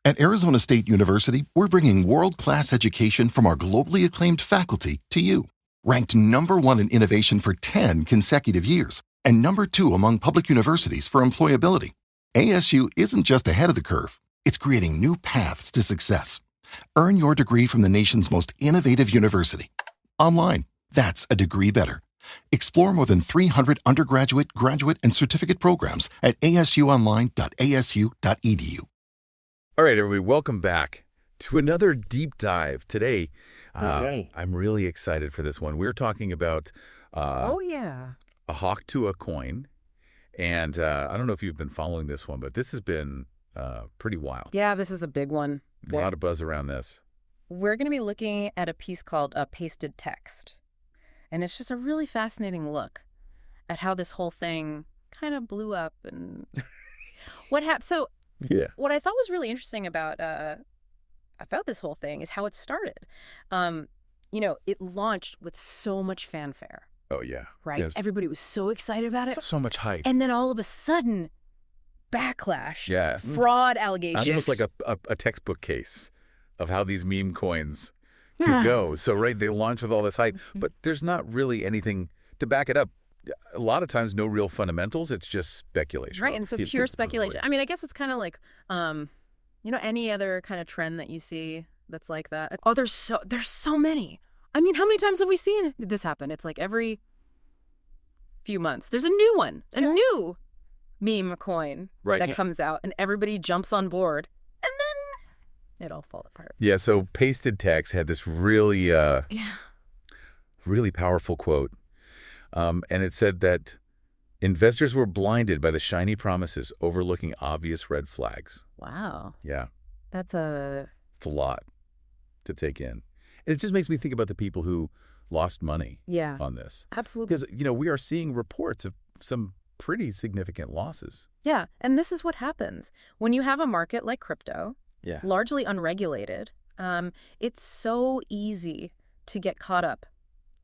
At Arizona State University, we're bringing world-class education from our globally acclaimed faculty to you. Ranked #1 in innovation for 10 consecutive years and #2 among public universities for employability, ASU isn't just ahead of the curve, it's creating new paths to success. Earn your degree from the nation's most innovative university. Online, that's a degree better. Explore more than 300 undergraduate, graduate, and certificate programs at asuonline.asu.edu. All right, everybody, welcome back to another deep dive. Today, Okay. I'm really excited for this one. We're talking about a Hawk Tuah coin. And I don't know if you've been following this one, but this has been pretty wild. Yeah, this is a big one. A lot of buzz around this. We're going to be looking at a piece called Pasted Text. And it's just a really fascinating look at how this whole thing kind of blew up and what happened. So what I thought was really interesting about this whole thing is how it started. It launched with so much fanfare. Oh, yeah. Right? Yes. Everybody was so excited about it. So much hype. And then all of a sudden, backlash. Yeah. Fraud allegations. It's almost like a textbook case of how these meme coins could go. So, right, they launch with all this hype, but there's not really anything to back it up. A lot of times, no real fundamentals. It's just speculation. Right, and so pure speculation. I mean, I guess it's kind of like, any other kind of trend that you see that's like that. Oh, there's so many. I mean, how many times have we seen this happen? It's like every few months. There's a new one, a new meme coin that comes out, and everybody jumps on board, and then it all falls apart. Yeah, so Pasted Text had this really, really powerful quote. And it said that investors were blinded by the shiny promises, overlooking obvious red flags. Wow. Yeah. It's a lot to take in. And it just makes me think about the people who lost money on this. Absolutely. Because, we are seeing reports of some pretty significant losses. Yeah, and this is what happens. When you have a market like crypto, Yeah. largely unregulated, it's so easy to get caught up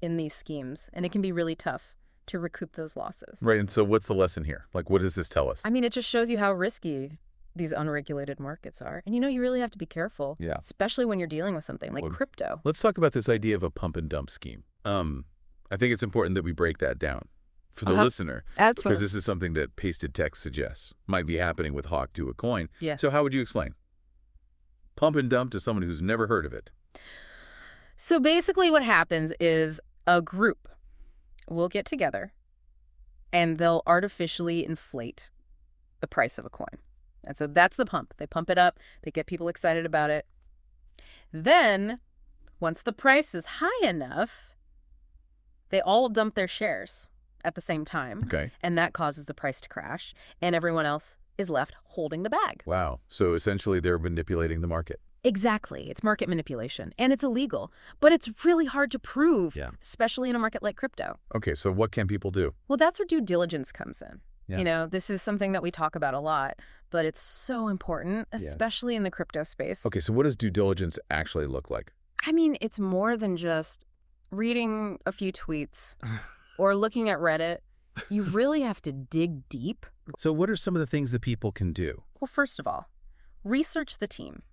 in these schemes, and it can be really tough to recoup those losses. Right, and so what's the lesson here? Like, what does this tell us? I mean, it just shows you how risky these unregulated markets are. And, you really have to be careful, especially when you're dealing with something like crypto. Let's talk about this idea of a pump and dump scheme. I think it's important that we break that down for the listener. Because this is something that Pasted Text suggests might be happening with Hawk Tuah coin. Yeah. So how would you explain? Pump and dump to someone who's never heard of it. So basically what happens is a group will get together and they'll artificially inflate the price of a coin. And so that's the pump. They pump it up. They get people excited about it. Then, once the price is high enough, they all dump their shares at the same time. Okay. And that causes the price to crash. And everyone else is left holding the bag. Wow. So essentially they're manipulating the market. Exactly. It's market manipulation. And it's illegal. But it's really hard to prove, especially in a market like crypto. Okay, so what can people do? Well, that's where due diligence comes in. Yeah. This is something that we talk about a lot, but it's so important, especially in the crypto space. Okay, so what does due diligence actually look like? I mean, it's more than just reading a few tweets or looking at Reddit. You really have to dig deep. So what are some of the things that people can do? Well, first of all, research the team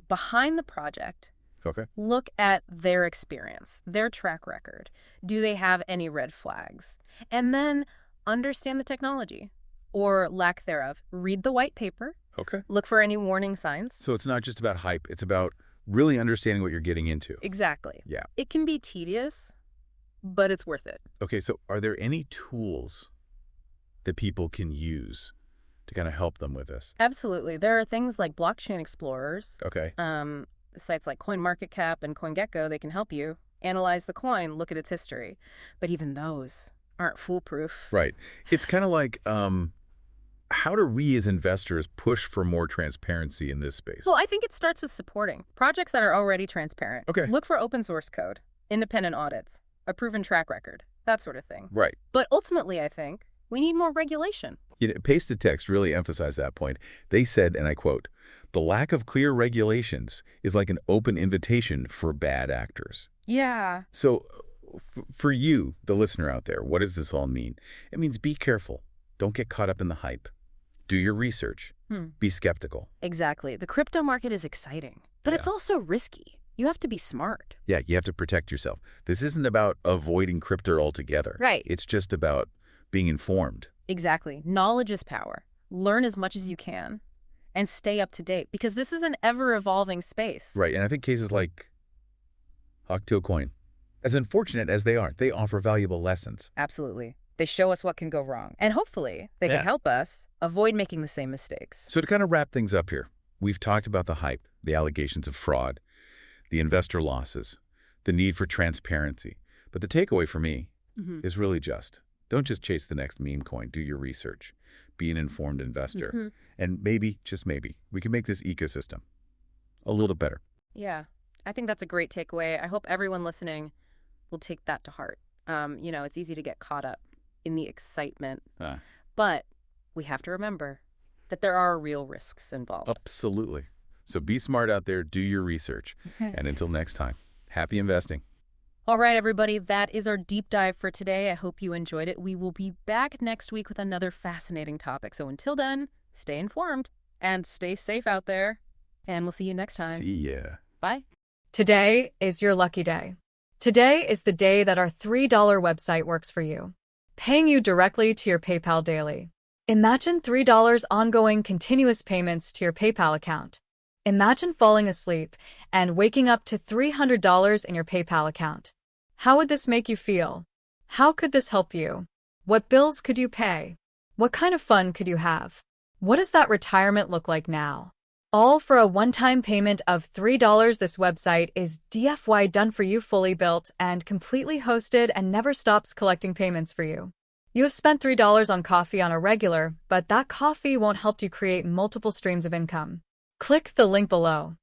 behind the project. Okay. Look at their experience, their track record. Do they have any red flags? And then understand the technology or lack thereof. Read the white paper. Okay. Look for any warning signs. So it's not just about hype. It's about really understanding what you're getting into. Exactly. Yeah. It can be tedious, but it's worth it. Okay, so are there any tools that people can use to kind of help them with this? Absolutely. There are things like blockchain explorers. Okay. Sites like CoinMarketCap and CoinGecko, they can help you analyze the coin, look at its history. But even those aren't foolproof. Right. It's kind of like how do we as investors push for more transparency in this space? Well, I think it starts with supporting projects that are already transparent. Okay. Look for open source code, independent audits, a proven track record, that sort of thing. Right. But ultimately, I think we need more regulation. Pasted Text really emphasized that point. They said, and I quote, "The lack of clear regulations is like an open invitation for bad actors." Yeah. So for you, the listener out there, what does this all mean? It means be careful. Don't get caught up in the hype. Do your research. Be skeptical. Exactly. The crypto market is exciting, but it's also risky. You have to be smart. Yeah, you have to protect yourself. This isn't about avoiding crypto altogether. Right. It's just about being informed. Exactly. Knowledge is power. Learn as much as you can and stay up to date because this is an ever-evolving space. Right, and I think cases like Octo Coin, as unfortunate as they are, they offer valuable lessons. Absolutely. They show us what can go wrong. And hopefully they can help us avoid making the same mistakes. So to kind of wrap things up here, we've talked about the hype, the allegations of fraud, the investor losses, the need for transparency. But the takeaway for me is really don't just chase the next meme coin. Do your research. Be an informed investor. And maybe, just maybe, we can make this ecosystem a little better. Yeah, I think that's a great takeaway. I hope everyone listening will take that to heart. It's easy to get caught up in the excitement, but we have to remember that there are real risks involved. Absolutely. So be smart out there, do your research. And until next time, happy investing. All right, everybody, that is our deep dive for today. I hope you enjoyed it. We will be back next week with another fascinating topic. So until then, stay informed and stay safe out there. And we'll see you next time. See ya. Bye. Today is your lucky day. Today is the day that our $3 website works for you, paying you directly to your PayPal daily. Imagine $3 ongoing continuous payments to your PayPal account. Imagine falling asleep and waking up to $300 in your PayPal account. How would this make you feel? How could this help you? What bills could you pay? What kind of fun could you have? What does that retirement look like now? All for a one-time payment of $3. This website is DFY done for you, fully built and completely hosted, and never stops collecting payments for you. You have spent $3 on coffee on a regular, but that coffee won't help you create multiple streams of income. Click the link below.